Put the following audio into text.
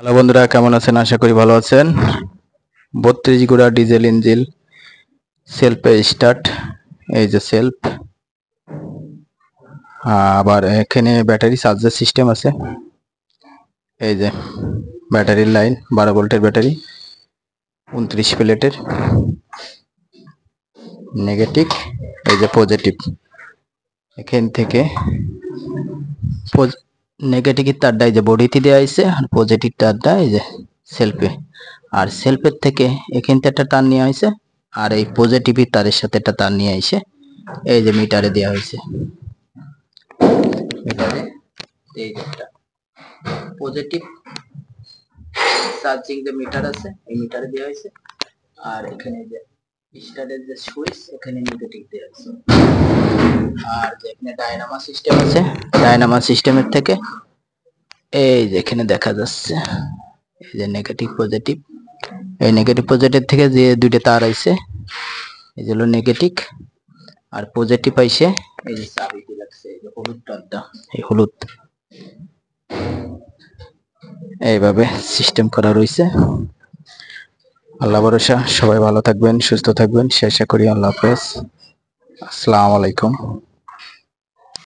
Hello বন্ধুরা, কেমন আছেন? আশা করি ভালো আছেন। 32 গুড়া ডিজেল ইঞ্জিন, সেলফে স্টার্ট। এই যে সেলফ, আবার এখানে ব্যাটারি চার্জার সিস্টেম আছে। এই যে ব্যাটারির লাইন, 12 ভোল্টের ব্যাটারি, 29 প্লেটের। নেগেটিভ, এই যে পজিটিভ। এখান থেকে নেগেটিভের তারটা এই যে বডিতে দেওয়া হয়েছে, আর পজিটিভ তারটা এই যে সেলফে। আর সেলফের থেকে এখান থেকে একটা তার নেওয়া হয়েছে, আর এই পজিটিভ তারের সাথে একটা তার নিয়ে এসে এই যে মিটারে দেওয়া হয়েছে। মিটারে এই যে একটা পজিটিভ চার্জিং যে মিটার আছে, এই মিটারে দেওয়া হয়েছে। আর এখানে যে স্টার্টের যে সুইচ, এখানে নেগেটিভ দেওয়া আছে। আর যে এখানে ডায়নামো সিস্টেম আছে, ডায়নামো সিস্টেমের থেকে এই যে এখানে দেখা যাচ্ছে এই যে নেগেটিভ পজিটিভ। এই নেগেটিভ পজিটিভ থেকে যে দুইটা তার আইছে, এই যে হলো নেগেটিভ আর পজিটিভ আইছে। এই যে চাবিটি লাগছে, এই যে হলুদ তারটা, এই হলুদ এইভাবে সিস্টেম করা রয়েছে। আল্লাহ ভরসা, সবাই ভালো থাকবেন, সুস্থ থাকবেন, শেষ করি। আল্লাহ হাফেজ, আসসালামু আলাইকুম।